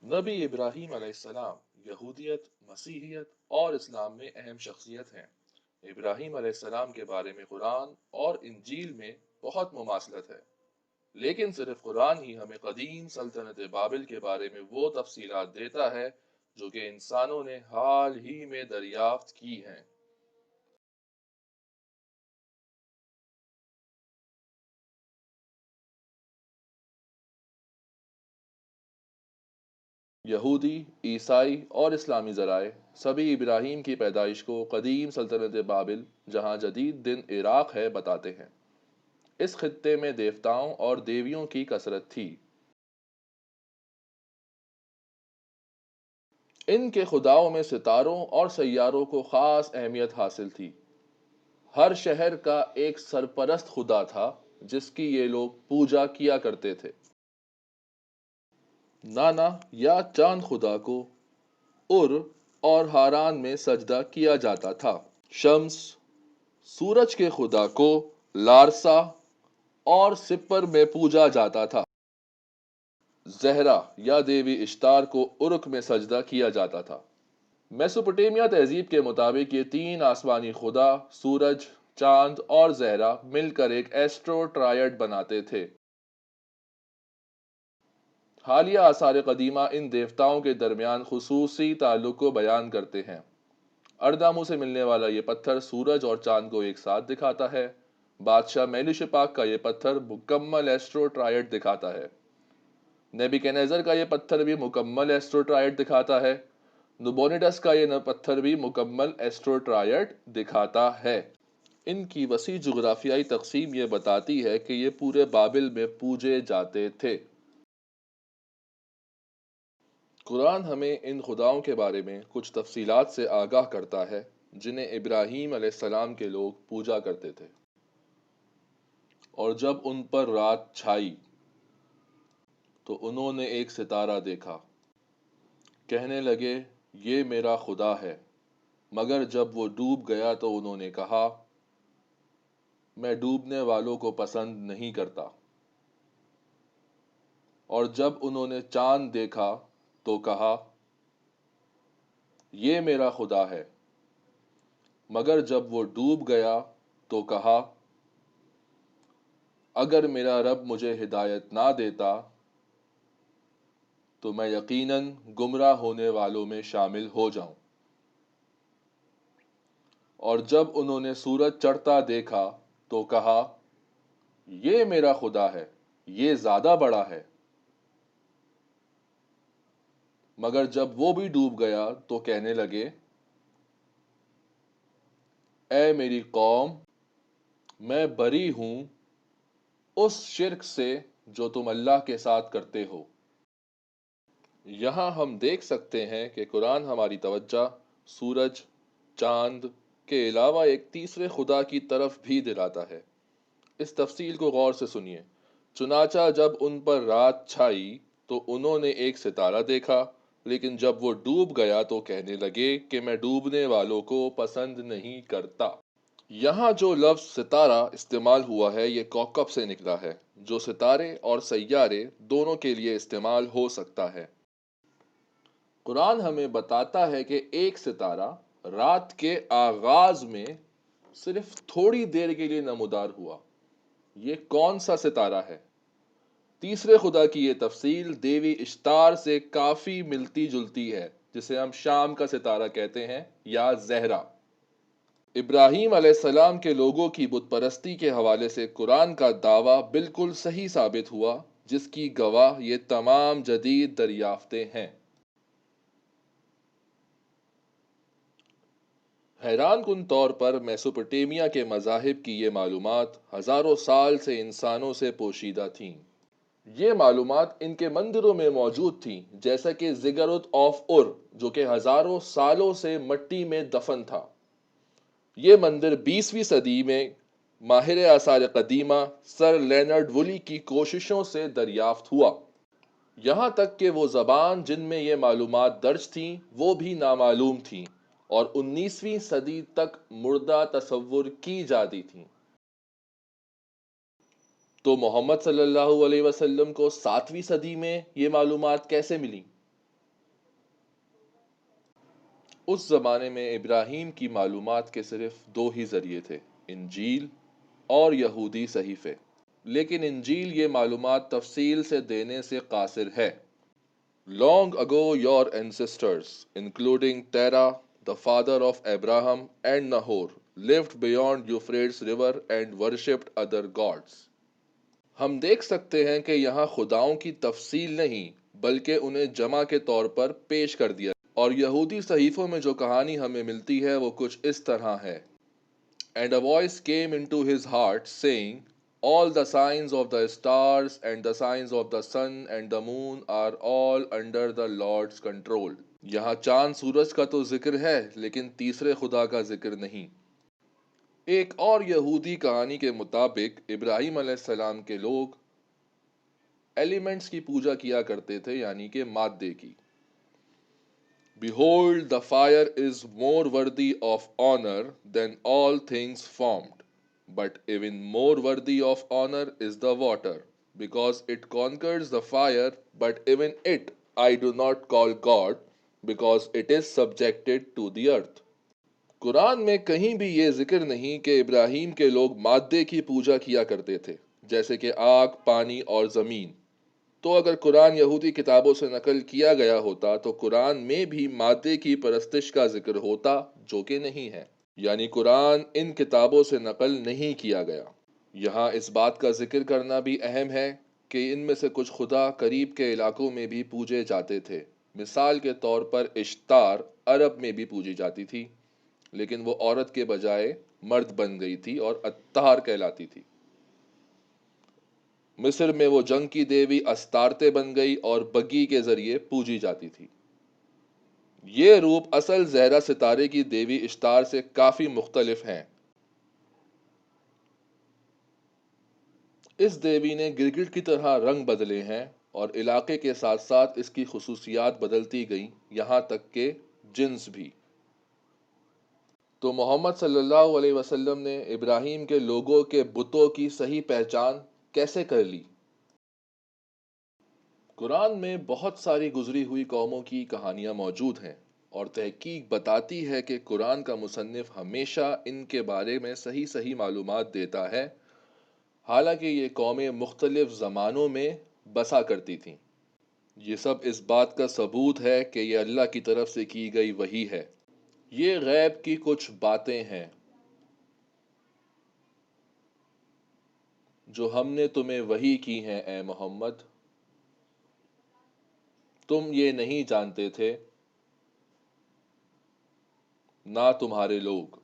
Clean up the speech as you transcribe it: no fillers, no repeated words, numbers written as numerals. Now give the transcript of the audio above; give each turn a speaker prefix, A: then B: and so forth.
A: نبی ابراہیم علیہ السلام یہودیت، مسیحیت اور اسلام میں اہم شخصیت ہیں۔ ابراہیم علیہ السلام کے بارے میں قرآن اور انجیل میں بہت مماثلت ہے، لیکن صرف قرآن ہی ہمیں قدیم سلطنت بابل کے بارے میں وہ تفصیلات دیتا ہے جو کہ انسانوں نے حال ہی میں دریافت کی ہیں۔ یہودی، عیسائی اور اسلامی ذرائع سبھی ابراہیم کی پیدائش کو قدیم سلطنت بابل، جہاں جدید دن عراق ہے، بتاتے ہیں۔ اس خطے میں دیوتاؤں اور دیویوں کی کثرت تھی۔ ان کے خداؤں میں ستاروں اور سیاروں کو خاص اہمیت حاصل تھی۔ ہر شہر کا ایک سرپرست خدا تھا جس کی یہ لوگ پوجا کیا کرتے تھے۔ نانا یا چاند خدا کو ار اور ہاران میں سجدہ کیا جاتا تھا۔ شمس، سورج کے خدا کو لارسا اور سپر میں پوجا جاتا تھا۔ زہرا یا دیوی اشتار کو ارک میں سجدہ کیا جاتا تھا۔ میسوپوٹیمیا تہذیب کے مطابق یہ تین آسمانی خدا سورج، چاند اور زہرا مل کر ایک ایسٹرو ٹرائیڈ بناتے تھے۔ حالیہ آثار قدیمہ ان دیوتاؤں کے درمیان خصوصی تعلق کو بیان کرتے ہیں۔ اردامو سے ملنے والا یہ پتھر سورج اور چاند کو ایک ساتھ دکھاتا ہے۔ بادشاہ میلیشپاک کا یہ پتھر مکمل ایسٹرو ٹرائیڈ دکھاتا ہے۔ نیبوکینیزر کا یہ پتھر بھی مکمل ایسٹرو ٹرائیڈ دکھاتا ہے۔ نوبونیڈس کا یہ پتھر بھی مکمل ایسٹرو ٹرائیڈ دکھاتا ہے۔ ان کی وسیع جغرافیائی تقسیم یہ بتاتی ہے کہ یہ پورے بابل میں پوجے جاتے تھے۔ قرآن ہمیں ان خداؤں کے بارے میں کچھ تفصیلات سے آگاہ کرتا ہے جنہیں ابراہیم علیہ السلام کے لوگ پوجا کرتے تھے۔ اور جب ان پر رات چھائی تو انہوں نے ایک ستارہ دیکھا، کہنے لگے یہ میرا خدا ہے، مگر جب وہ ڈوب گیا تو انہوں نے کہا میں ڈوبنے والوں کو پسند نہیں کرتا۔ اور جب انہوں نے چاند دیکھا تو کہا یہ میرا خدا ہے، مگر جب وہ ڈوب گیا تو کہا اگر میرا رب مجھے ہدایت نہ دیتا تو میں یقیناً گمراہ ہونے والوں میں شامل ہو جاؤں۔ اور جب انہوں نے سورج چڑھتا دیکھا تو کہا یہ میرا خدا ہے، یہ زیادہ بڑا ہے، مگر جب وہ بھی ڈوب گیا تو کہنے لگے اے میری قوم، میں بری ہوں اس شرک سے جو تم اللہ کے ساتھ کرتے ہو۔ یہاں ہم دیکھ سکتے ہیں کہ قرآن ہماری توجہ سورج، چاند کے علاوہ ایک تیسرے خدا کی طرف بھی دلاتا ہے۔ اس تفصیل کو غور سے سنیے۔ چنانچہ جب ان پر رات چھائی تو انہوں نے ایک ستارہ دیکھا، لیکن جب وہ ڈوب گیا تو کہنے لگے کہ میں ڈوبنے والوں کو پسند نہیں کرتا۔ یہاں جو لفظ ستارہ استعمال ہوا ہے یہ کوکب سے نکلا ہے، جو ستارے اور سیارے دونوں کے لیے استعمال ہو سکتا ہے۔ قرآن ہمیں بتاتا ہے کہ ایک ستارہ رات کے آغاز میں صرف تھوڑی دیر کے لیے نمودار ہوا۔ یہ کون سا ستارہ ہے؟ تیسرے خدا کی یہ تفصیل دیوی اشتار سے کافی ملتی جلتی ہے، جسے ہم شام کا ستارہ کہتے ہیں یا زہرا۔ ابراہیم علیہ السلام کے لوگوں کی بت پرستی کے حوالے سے قرآن کا دعویٰ بالکل صحیح ثابت ہوا، جس کی گواہ یہ تمام جدید دریافتیں ہیں۔ حیران کن طور پر میسوپوٹیمیا کے مذاہب کی یہ معلومات ہزاروں سال سے انسانوں سے پوشیدہ تھیں۔ یہ معلومات ان کے مندروں میں موجود تھیں، جیسا کہ زگرت آف ار جو کہ ہزاروں سالوں سے مٹی میں دفن تھا۔ یہ مندر 20ویں صدی میں ماہر آثار قدیمہ سر لینرڈ وولی کی کوششوں سے دریافت ہوا۔ یہاں تک کہ وہ زبان جن میں یہ معلومات درج تھیں وہ بھی نامعلوم تھیں اور 19ویں صدی تک مردہ تصور کی جاتی تھیں۔ تو محمد صلی اللہ علیہ وسلم کو 7ویں صدی میں یہ معلومات کیسے ملی؟ اس زمانے میں ابراہیم کی معلومات کے صرف دو ہی ذریعے تھے، انجیل اور یہودی صحیفے، لیکن انجیل یہ معلومات تفصیل سے دینے سے قاصر ہے۔ Long ago your ancestors, including Terah, the father of Abraham and Nahor, lived beyond Euphrates River and worshipped other gods. ہم دیکھ سکتے ہیں کہ یہاں خداؤں کی تفصیل نہیں بلکہ انہیں جمع کے طور پر پیش کر دیا، اور یہودی صحیفوں میں جو کہانی ہمیں ملتی ہے وہ کچھ اس طرح ہے۔ And a voice came into his heart saying, all the signs of the stars and the signs of the sun and the moon are all under the Lord's control. یہاں چاند سورج کا تو ذکر ہے لیکن تیسرے خدا کا ذکر نہیں۔ ایک اور یہودی کہانی کے مطابق ابراہیم علیہ السلام کے لوگ ایلیمنٹس کی پوجا کیا کرتے تھے، یعنی کہ مادے کی۔ Behold, the fire is more worthy of honor than all things formed, but even more worthy of honor is the water, because it conquers the fire, but even it I do not call God, because it is subjected to the earth. قرآن میں کہیں بھی یہ ذکر نہیں کہ ابراہیم کے لوگ مادے کی پوجا کیا کرتے تھے، جیسے کہ آگ، پانی اور زمین۔ تو اگر قرآن یہودی کتابوں سے نقل کیا گیا ہوتا تو قرآن میں بھی مادے کی پرستش کا ذکر ہوتا، جو کہ نہیں ہے، یعنی قرآن ان کتابوں سے نقل نہیں کیا گیا۔ یہاں اس بات کا ذکر کرنا بھی اہم ہے کہ ان میں سے کچھ خدا قریب کے علاقوں میں بھی پوجے جاتے تھے۔ مثال کے طور پر اشتار عرب میں بھی پوجی جاتی تھی، لیکن وہ عورت کے بجائے مرد بن گئی تھی اور اتار کہلاتی تھی۔ مصر میں وہ جنگ کی دیوی استارتے بن گئی اور بگی کے ذریعے پوجی جاتی تھی۔ یہ روپ اصل زہرہ ستارے کی دیوی اشتار سے کافی مختلف ہیں۔ اس دیوی نے گرگٹ کی طرح رنگ بدلے ہیں اور علاقے کے ساتھ ساتھ اس کی خصوصیات بدلتی گئیں، یہاں تک کہ جنس بھی۔ تو محمد صلی اللہ علیہ وسلم نے ابراہیم کے لوگوں کے بتوں کی صحیح پہچان کیسے کر لی؟ قرآن میں بہت ساری گزری ہوئی قوموں کی کہانیاں موجود ہیں، اور تحقیق بتاتی ہے کہ قرآن کا مصنف ہمیشہ ان کے بارے میں صحیح معلومات دیتا ہے، حالانکہ یہ قومیں مختلف زمانوں میں بسا کرتی تھیں۔ یہ سب اس بات کا ثبوت ہے کہ یہ اللہ کی طرف سے کی گئی وحی ہے۔ یہ غیب کی کچھ باتیں ہیں جو ہم نے تمہیں وحی کی ہیں اے محمد، تم یہ نہیں جانتے تھے نہ تمہارے لوگ۔